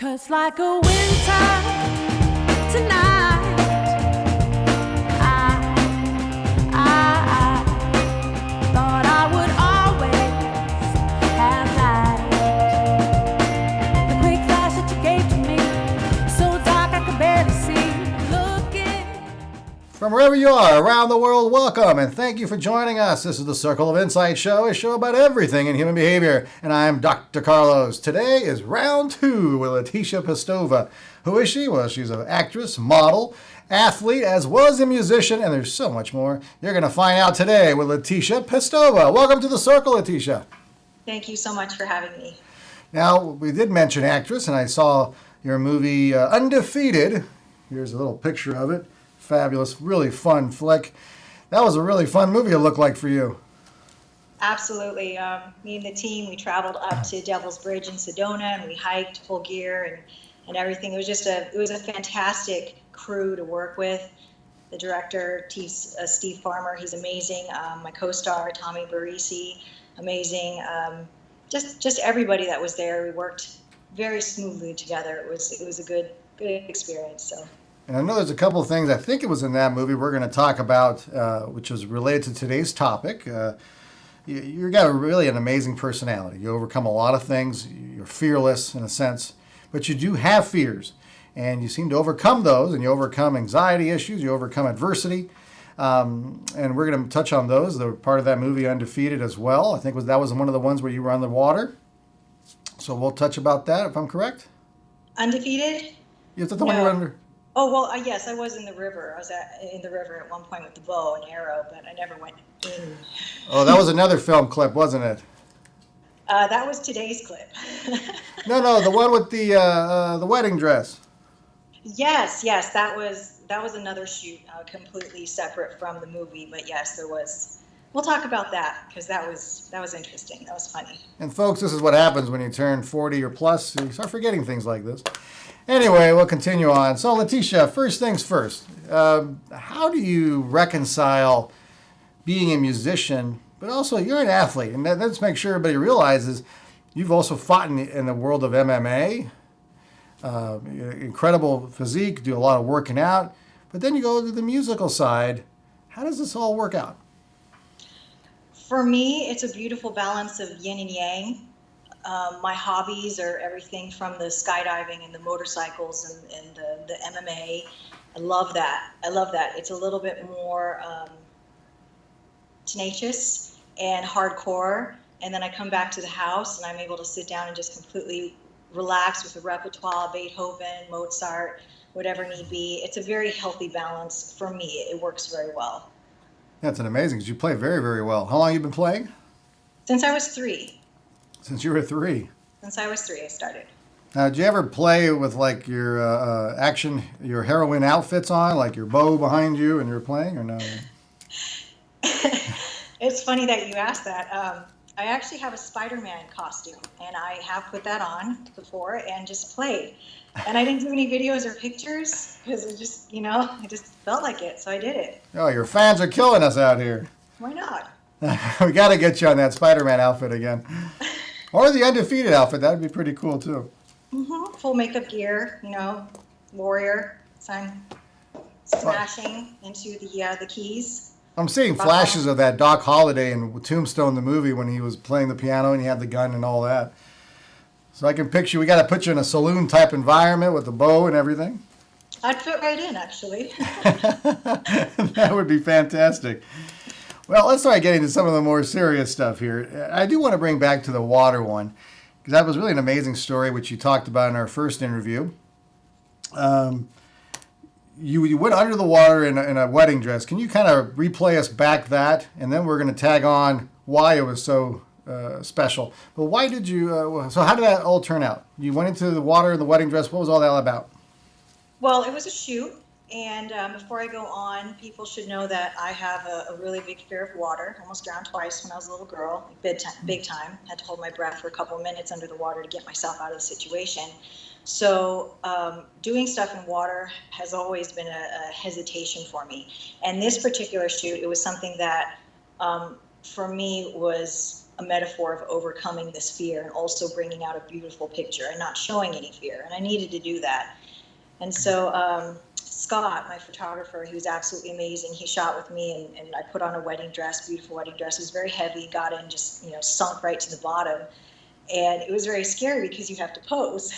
'Cause like a winter tonight, I thought I would always have light. The quick flash that you gave to me, so dark I could barely see. Looking From wherever you are around the world, welcome and thank you for joining us. This is the Circle of Insight Show, a show about everything in human behavior. And I'm Dr. Carlos. Today is round 2 with Leiticia Pestova. Who is she? Well, she's an actress, model, athlete, as well as a musician, and there's so much more. You're going to find out today with Leiticia Pestova. Welcome to the Circle, Leiticia. Thank you so much for having me. Now, we did mention actress, and I saw your movie Undefeated. Here's a little picture of it. Fabulous, really fun flick. That was a really fun movie, it looked like, for you. Absolutely. Me and the team, we traveled up to Devil's Bridge in Sedona, and we hiked full gear and everything. It was a fantastic crew to work with. The director, Steve Farmer, he's amazing. My co-star, Tommy Barisi, amazing. Just everybody that was there. We worked very smoothly together. It was a good experience. So. And I know there's a couple of things, I think it was in that movie we're going to talk about, which is related to today's topic. You've got really an amazing personality. You overcome a lot of things. You're fearless in a sense, but you do have fears. And you seem to overcome those, and you overcome anxiety issues, you overcome adversity. And we're going to touch on those. They're part of that movie Undefeated as well. I think that was one of the ones where you were on the water. So we'll touch about that, if I'm correct. Undefeated? Is that the one you were under? Oh, well, yes, I was in the river. I was in the river at one point with the bow and arrow, but I never went in. Oh, that was another film clip, wasn't it? That was today's clip. No, the one with the wedding dress. Yes, that was another shoot, completely separate from the movie. But yes, there was. We'll talk about that because that was interesting. That was funny. And folks, this is what happens when you turn 40 or plus. You start forgetting things like this. Anyway, we'll continue on. So, Leiticia, first things first. How do you reconcile being a musician, but also you're an athlete? And let's make sure everybody realizes you've also fought in the world of MMA. Incredible physique, do a lot of working out. But then you go to the musical side. How does this all work out? For me, it's a beautiful balance of yin and yang. My hobbies are everything from the skydiving and the motorcycles and the MMA. I love that. It's a little bit more tenacious and hardcore. And then I come back to the house and I'm able to sit down and just completely relax with a repertoire, Beethoven, Mozart, whatever need be. It's a very healthy balance for me. It works very well. That's amazing because you play very, very well. How long have you been playing? Since I was 3. Since you were 3. Since I was 3, I started. Now, did you ever play with like your your heroine outfits on, like your bow behind you and you're playing, or no? It's funny that you asked that. I actually have a Spider-Man costume, and I have put that on before and just played. And I didn't do any videos or pictures because it just, I just felt like it, so I did it. Oh, your fans are killing us out here. Why not? We got to get you on that Spider-Man outfit again. Or the Undefeated outfit. That would be pretty cool, too. Mm-hmm. Full makeup gear, warrior, smashing into the keys. I'm seeing flashes of that Doc Holliday in Tombstone, the movie, when he was playing the piano and he had the gun and all that. So I can picture, we got to put you in a saloon type environment with the bow and everything. I'd fit right in, actually. That would be fantastic. Well, let's start getting to some of the more serious stuff here. I do want to bring back to the water one, because that was really an amazing story, which you talked about in our first interview. You went under the water in a wedding dress. Can you kind of replay us back that? And then we're going to tag on why it was so special. But why did you, so how did that all turn out? You went into the water in the wedding dress. What was all that about? Well, it was a shoot. And before I go on, people should know that I have a really big fear of water. I almost drowned twice when I was a little girl, big time. Had to hold my breath for a couple of minutes under the water to get myself out of the situation. So doing stuff in water has always been a hesitation for me. And this particular shoot, it was something that for me was a metaphor of overcoming this fear and also bringing out a beautiful picture and not showing any fear. And I needed to do that. And so Scott, my photographer, he was absolutely amazing. He shot with me, and I put on a wedding dress, beautiful wedding dress. It was very heavy, got in, just, sunk right to the bottom. And it was very scary because you have to pose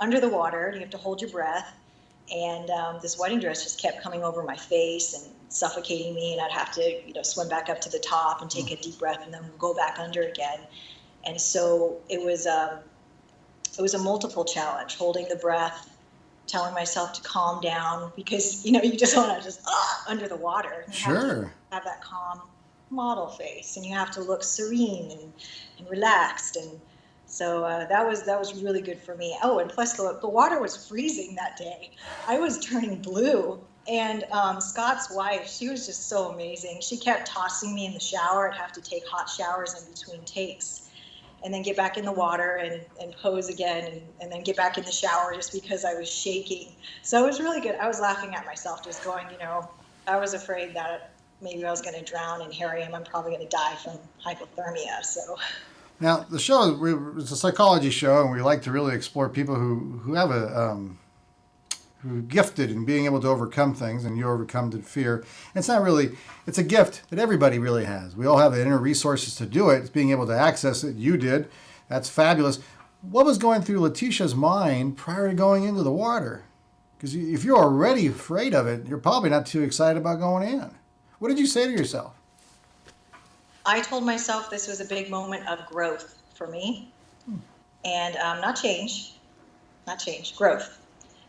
under the water and you have to hold your breath. And this wedding dress just kept coming over my face and suffocating me. And I'd have to, swim back up to the top and take a deep breath and then go back under again. And so it was a multiple challenge, holding the breath, telling myself to calm down, because, you just want to just under the water. You Sure. have that calm model face, and you have to look serene and relaxed. And so that was really good for me. Oh, and plus the water was freezing that day. I was turning blue. And Scott's wife, she was just so amazing. She kept tossing me in the shower. I'd have to take hot showers in between takes, and then get back in the water and pose again, and then get back in the shower just because I was shaking. So it was really good. I was laughing at myself, just going, I was afraid that maybe I was going to drown, and here I am, I'm probably going to die from hypothermia. So Now, the show, it's a psychology show, and we like to really explore people who have who are gifted in being able to overcome things, and you overcome the fear. And it's not really, it's a gift that everybody really has. We all have the inner resources to do it. It's being able to access it. You did. That's fabulous. What was going through Leiticia's mind prior to going into the water? Because if you're already afraid of it, you're probably not too excited about going in. What did you say to yourself? I told myself this was a big moment of growth for me, and not change, growth.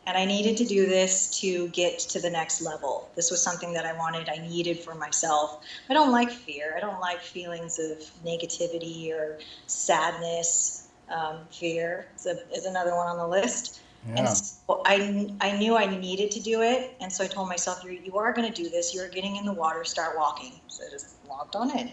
And I needed to do this to get to the next level. This was something that I needed for myself. I don't like fear. I don't like feelings of negativity or sadness. Fear is another one on the list. Yeah. And so I knew I needed to do it. And so I told myself, you are going to do this. You're getting in the water, start walking. So I just walked on in.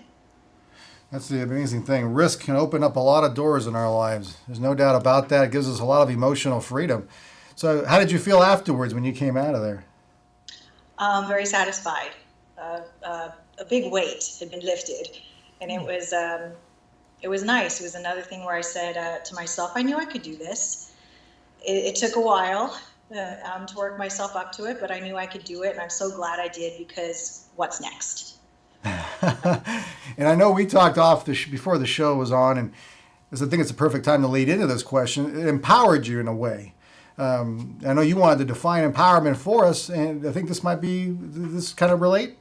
That's the amazing thing. Risk can open up a lot of doors in our lives. There's no doubt about that. It gives us a lot of emotional freedom. So how did you feel afterwards when you came out of there? Very satisfied. A big weight had been lifted, and it was nice. It was another thing where I said to myself, I knew I could do this. It took a while to work myself up to it, but I knew I could do it, and I'm so glad I did, because what's next? And I know we talked off before the show was on, and I think it's a perfect time to lead into this question. It empowered you in a way. I know you wanted to define empowerment for us, and I think this kind of relate?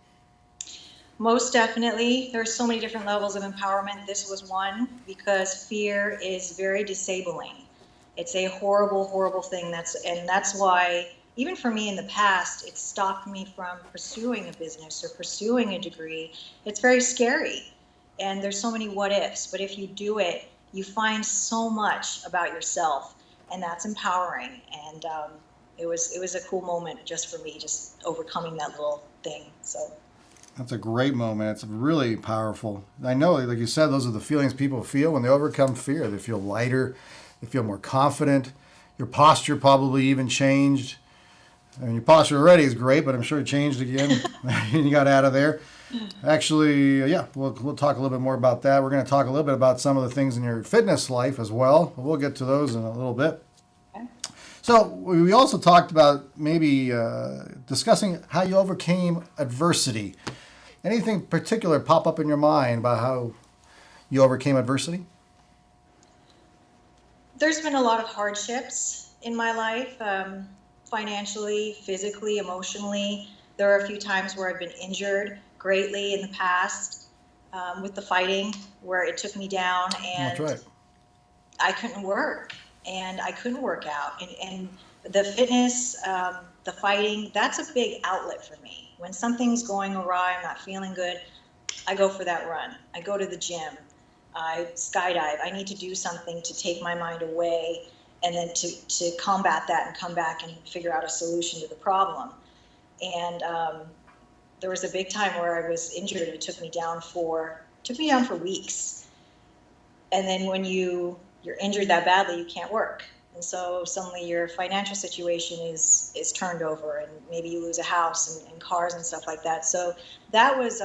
Most definitely. There's so many different levels of empowerment. This was one, because fear is very disabling. It's a horrible, horrible thing. That's why, even for me in the past, it stopped me from pursuing a business or pursuing a degree. It's very scary, and there's so many what ifs. But if you do it, you find so much about yourself. And that's empowering, and it was a cool moment just for me, just overcoming that little thing. So that's a great moment. It's really powerful. I know, like you said, those are the feelings people feel when they overcome fear. They feel lighter, they feel more confident. Your posture probably even changed. I mean, your posture already is great, but I'm sure it changed again when you got out of there. Actually, yeah, we'll talk a little bit more about that. We're going to talk a little bit about some of the things in your fitness life as well. We'll get to those in a little bit. okay. So we also talked about maybe discussing how you overcame adversity. Anything particular pop up in your mind about how you overcame adversity? There's been a lot of hardships in my life, financially, physically, emotionally. There are a few times where I've been injured greatly in the past with the fighting, where it took me down, and That's right. I couldn't work, and I couldn't work out. And the fitness, the fighting, that's a big outlet for me. When something's going awry, I'm not feeling good, I go for that run. I go to the gym. I skydive. I need to do something to take my mind away, and then to combat that and come back and figure out a solution to the problem. And there was a big time where I was injured. It took me down for weeks. And then when you're injured that badly, you can't work. And so suddenly your financial situation is turned over, and maybe you lose a house and cars and stuff like that. So that was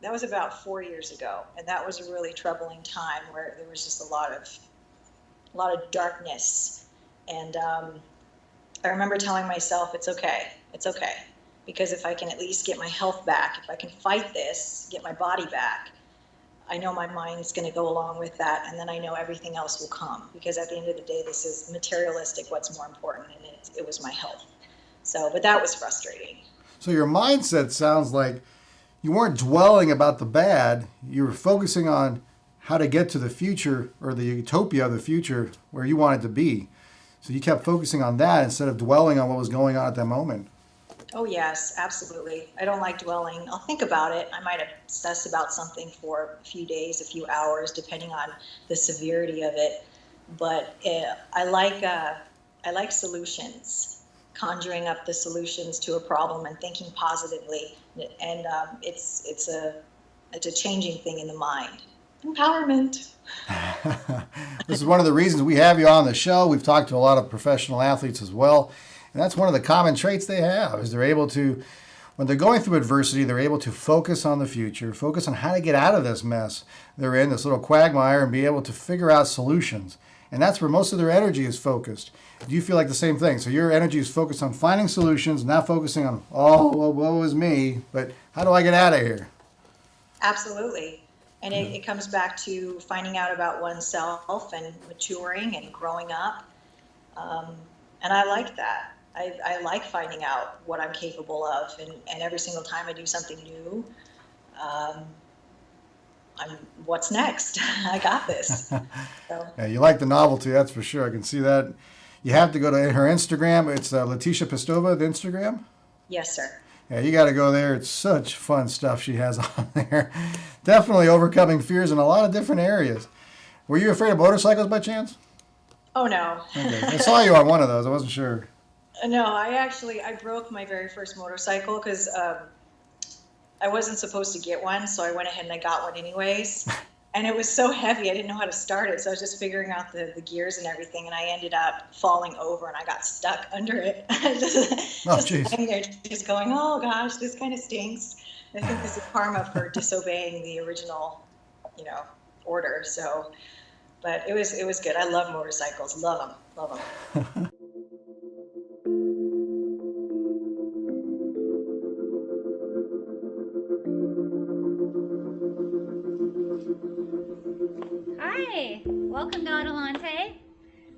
that was about 4 years ago, and that was a really troubling time where there was just a lot of darkness. And I remember telling myself, it's okay, because if I can at least get my health back, if I can fight this, get my body back, I know my mind's going to go along with that, and then I know everything else will come, because at the end of the day, this is materialistic. What's more important, and it was my health. So, but that was frustrating. So your mindset sounds like you weren't dwelling about the bad. You were focusing on how to get to the future, or the utopia of the future where you wanted to be. So you kept focusing on that instead of dwelling on what was going on at that moment. Oh, yes, absolutely. I don't like dwelling. I'll think about it. I might obsess about something for a few days, a few hours, depending on the severity of it. But I like solutions, conjuring up the solutions to a problem and thinking positively. And it's a changing thing in the mind. Empowerment. This is one of the reasons we have you on the show. We've talked to a lot of professional athletes as well. And that's one of the common traits they have, is they're able to, when they're going through adversity, they're able to focus on the future, focus on how to get out of this mess they're in, this little quagmire, and be able to figure out solutions. And that's where most of their energy is focused. Do you feel like the same thing? So your energy is focused on finding solutions, not focusing on, oh, well, woe is me, but how do I get out of here? Absolutely. And it comes back to finding out about oneself and maturing and growing up. And I like that. I like finding out what I'm capable of. And every single time I do something new, what's next? I got this. So. Yeah, you like the novelty, that's for sure. I can see that. You have to go to her Instagram. It's Leiticia Pestova, the Instagram? Yes, sir. Yeah, you got to go there. It's such fun stuff she has on there. Definitely overcoming fears in a lot of different areas. Were you afraid of motorcycles by chance? Oh, no. Okay. I saw you on one of those. I wasn't sure. No, I broke my very first motorcycle because I wasn't supposed to get one, so I went ahead and I got one anyways. And it was so heavy, I didn't know how to start it, so I was just figuring out the gears and everything, and I ended up falling over, and I got stuck under it. just sitting there, just going, oh gosh, this kind of stinks. I think this is karma for disobeying the original, order. So, but it was good. I love motorcycles, love them. Hi, welcome to Adelante.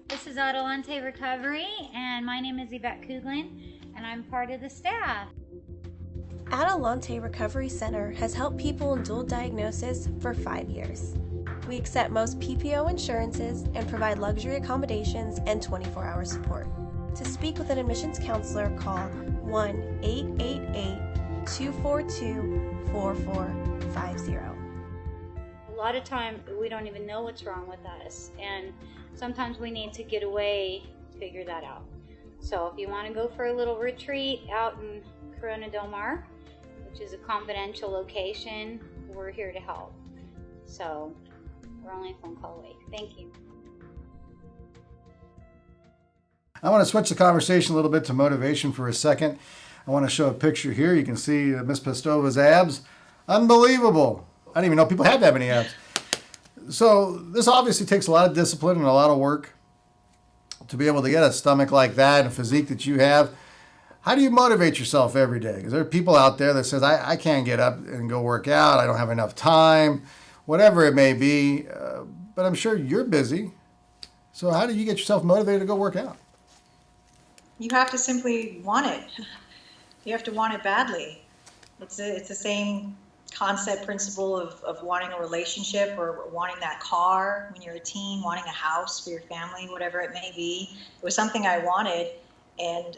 This is Adelante Recovery, and my name is Yvette Kuglin, and I'm part of the staff. Adelante Recovery Center has helped people in dual diagnosis for 5 years. We accept most PPO insurances and provide luxury accommodations and 24-hour support. To speak with an admissions counselor, call 1-888-242-4450. A lot of time we don't even know what's wrong with us, and sometimes we need to get away to figure that out. So if you want to go for a little retreat out in Corona Del Mar, which is a confidential location, we're here to help. So we're only a phone call away. Thank you. I want to switch the conversation a little bit to motivation for a second. I want to show a picture here. You can see Miss Pestova's abs. Unbelievable. I didn't even know people had that many abs. So this obviously takes a lot of discipline and a lot of work to be able to get a stomach like that and a physique that you have. How do you motivate yourself every day? Because there are people out there that says, I can't get up and go work out. I don't have enough time, whatever it may be. But I'm sure you're busy. So how do you get yourself motivated to go work out? You have to simply want it. You have to want it badly. It's the same concept principle of wanting a relationship or wanting that car when you're a teen, wanting a house for your family, whatever it may be. It was something I wanted, and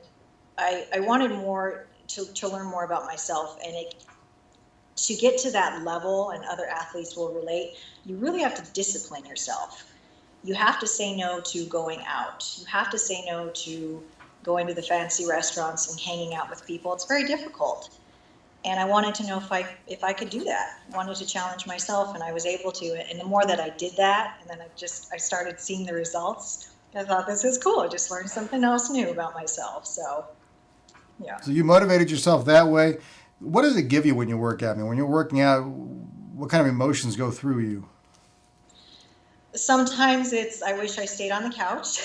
I wanted more to learn more about myself. And to get to that level, and other athletes will relate, you really have to discipline yourself. You have to say no to going out. You have to say no to going to the fancy restaurants and hanging out with people. It's very difficult. And I wanted to know if I could do that. I wanted to challenge myself, and I was able to. And the more that I did that, and then I started seeing the results, I thought, this is cool. I just learned something else new about myself. So, yeah. So you motivated yourself that way. What does it give you when you work out? I mean, when you're working out, what kind of emotions go through you? Sometimes it's, I wish I stayed on the couch.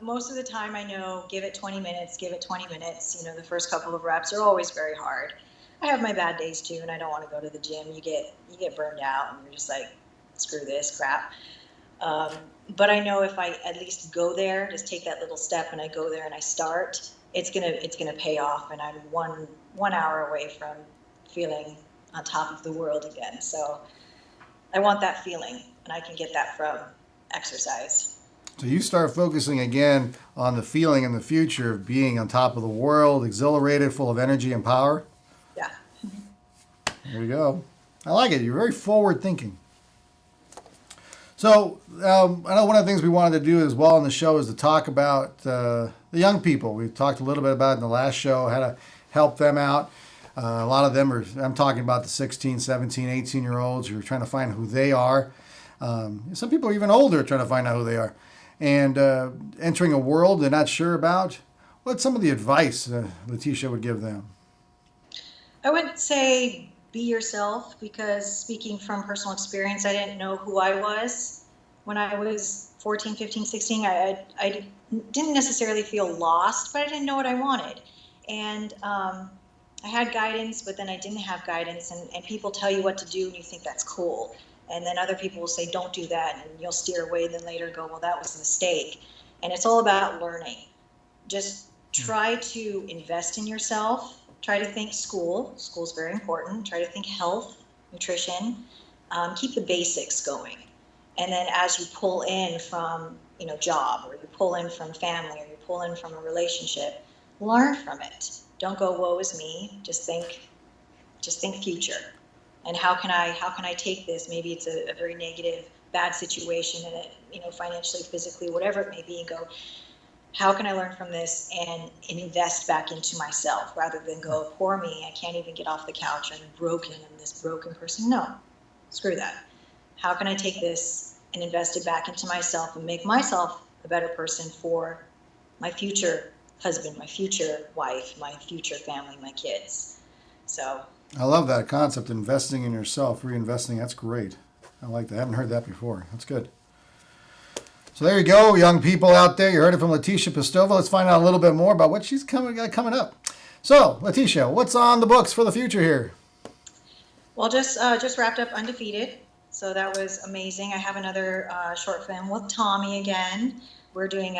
Most of the time I know, give it 20 minutes, give it 20 minutes. You know, the first couple of reps are always very hard. I have my bad days too, and I don't want to go to the gym. You get burned out, and you're just like, screw this crap. But I know if I at least go there, just take that little step, and I go there and I start, it's gonna pay off, and I'm one hour away from feeling on top of the world again. So I want that feeling, and I can get that from exercise. So you start focusing again on the feeling in the future of being on top of the world, exhilarated, full of energy and power. Yeah. There you go. I like it. You're very forward thinking. So I know one of the things we wanted to do as well on the show is to talk about the young people. We talked a little bit about it in the last show, how to help them out. A lot of them I'm talking about the 16, 17, 18-year-olds who are trying to find who they are. Some people are even older trying to find out who they are. And entering a world they're not sure about. What's some of the advice Leiticia would give them? I would say be yourself, because speaking from personal experience, I didn't know who I was when I was 14, 15, 16. I didn't necessarily feel lost, but I didn't know what I wanted. And I had guidance, but then I didn't have guidance. And people tell you what to do, and you think that's cool. And then other people will say, don't do that, and you'll steer away, and then later go, well, that was a mistake. And it's all about learning. Just try to invest in yourself. Try to think school. School's very important. Try to think health, nutrition. Keep the basics going. And then as you pull in from, job, or you pull in from family, or you pull in from a relationship, learn from it. Don't go, woe is me. Just think future. And how can I take this? Maybe it's a very negative, bad situation, and it, financially, physically, whatever it may be, and go, how can I learn from this and invest back into myself, rather than go, poor me, I can't even get off the couch, I'm broken, I'm this broken person. No, screw that. How can I take this and invest it back into myself and make myself a better person for my future husband, my future wife, my future family, my kids? So I love that concept, investing in yourself, reinvesting. That's great. I like that. I haven't heard that before. That's good. So there you go, young people out there. You heard it from Leiticia Pestova. Let's find out a little bit more about what she's coming up. So, Leiticia, what's on the books for the future here? Well, just wrapped up Undefeated, so that was amazing. I have another short film with Tommy again. We're doing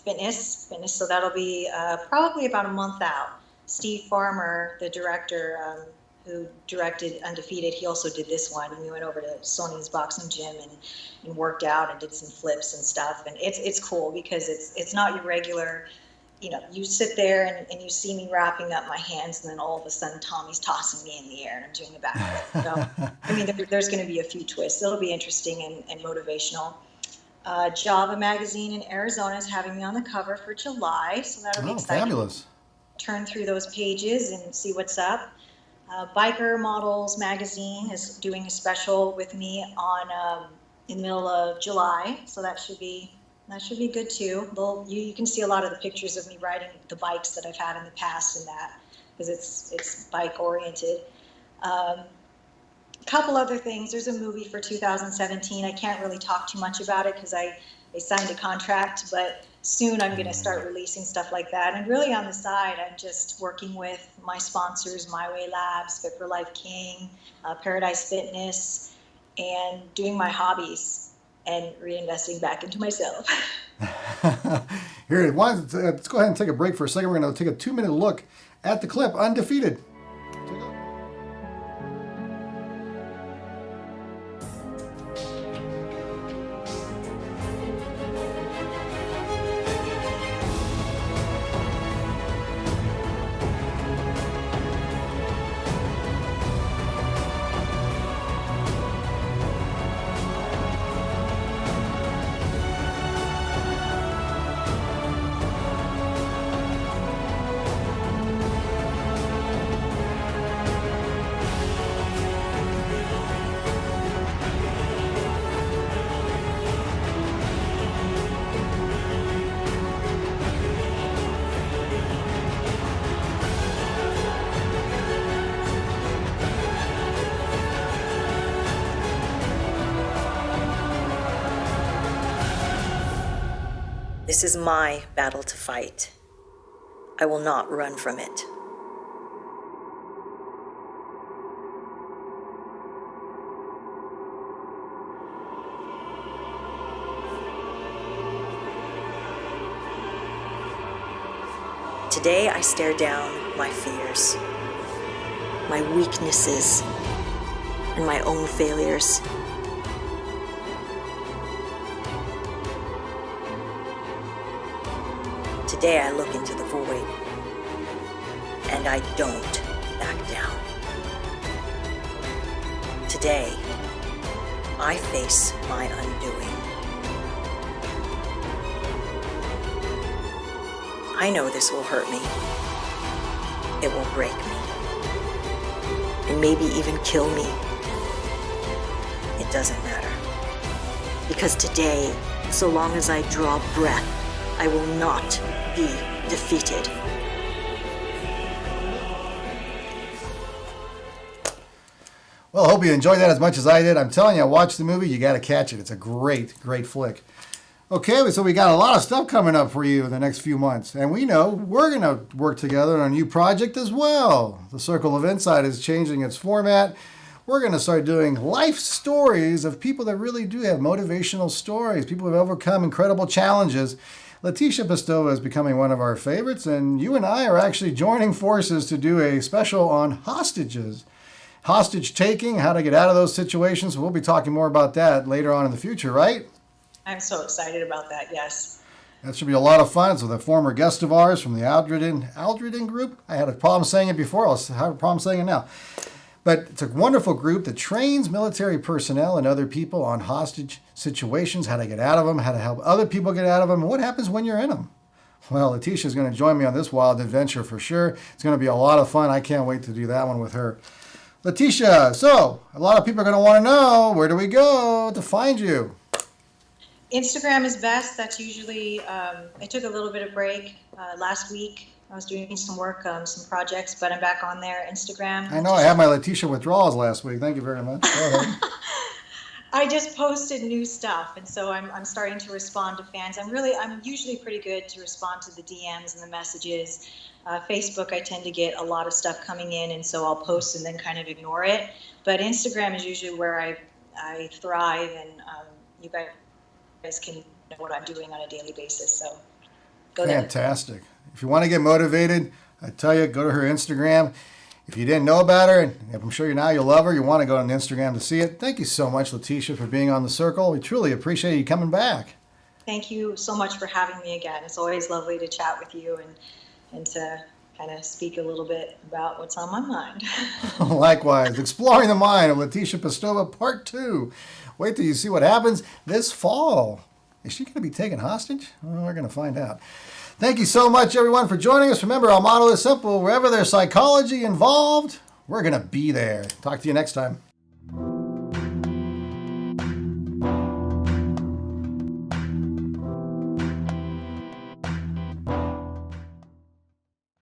fitness, so that'll be probably about a month out. Steve Farmer, the director who directed Undefeated, he also did this one, and we went over to Sony's boxing gym and worked out and did some flips and stuff. And it's cool, because it's not your regular, you sit there and you see me wrapping up my hands, and then all of a sudden Tommy's tossing me in the air and I'm doing a backflip. So, I mean, there's going to be a few twists. It'll be interesting and motivational. Java Magazine in Arizona is having me on the cover for July, so that'll be exciting. Fabulous. Turn through those pages and see what's up. Biker Models Magazine is doing a special with me on in the middle of July, so that should be good too. You can see a lot of the pictures of me riding the bikes that I've had in the past, and that, because it's bike oriented. Couple other things. There's a movie for 2017. I can't really talk too much about it because I signed a contract, but soon I'm going to start releasing stuff like that. And really on the side, I'm just working with my sponsors, My Way Labs, Fit for Life King, Paradise Fitness, and doing my hobbies and reinvesting back into myself. Here, let's go ahead and take a break for a second. We're going to take a 2-minute look at the clip, Undefeated. This is my battle to fight. I will not run from it. Today I stare down my fears, my weaknesses, and my own failures. Today I look into the void, and I don't back down. Today, I face my undoing. I know this will hurt me. It will break me. And maybe even kill me. It doesn't matter. Because today, so long as I draw breath, I will not be defeated. Well, I hope you enjoyed that as much as I did. I'm telling you, watch the movie. You got to catch it. It's a great, great flick. Okay, so we got a lot of stuff coming up for you in the next few months. And we know we're going to work together on a new project as well. The Circle of Insight is changing its format. We're going to start doing life stories of people that really do have motivational stories, people who have overcome incredible challenges. Leiticia Pestova is becoming one of our favorites, and you and I are actually joining forces to do a special on hostages. Hostage taking, how to get out of those situations. We'll be talking more about that later on in the future, right? I'm so excited about that, yes. That should be a lot of fun. It's with a former guest of ours from the Avoidant group. I had a problem saying it before. I'll have a problem saying it now. But it's a wonderful group that trains military personnel and other people on hostage situations, how to get out of them, how to help other people get out of them, and what happens when you're in them. Well, Leiticia is going to join me on this wild adventure for sure. It's going to be a lot of fun. I can't wait to do that one with her. Leiticia, so a lot of people are going to want to know, where do we go to find you? Instagram is best. That's usually, I took a little bit of break last week. I was doing some work, some projects, but I'm back on there. Instagram. I know I had my Leiticia withdrawals last week. Thank you very much. Go ahead. I just posted new stuff, and so I'm starting to respond to fans. I'm usually pretty good to respond to the DMs and the messages. Facebook, I tend to get a lot of stuff coming in, and so I'll post and then kind of ignore it. But Instagram is usually where I thrive, and you guys can know what I'm doing on a daily basis. So go there. Fantastic. If you want to get motivated, I tell you, go to her Instagram. If you didn't know about her, and I'm sure now you'll love her, you want to go on Instagram to see it. Thank you so much, Leiticia, for being on The Circle. We truly appreciate you coming back. Thank you so much for having me again. It's always lovely to chat with you and to kind of speak a little bit about what's on my mind. Likewise, Exploring the Mind of Leiticia Pestova, Part 2. Wait till you see what happens this fall. Is she going to be taken hostage? Well, we're going to find out. Thank you so much, everyone, for joining us. Remember, our motto is simple. Wherever there's psychology involved, we're going to be there. Talk to you next time.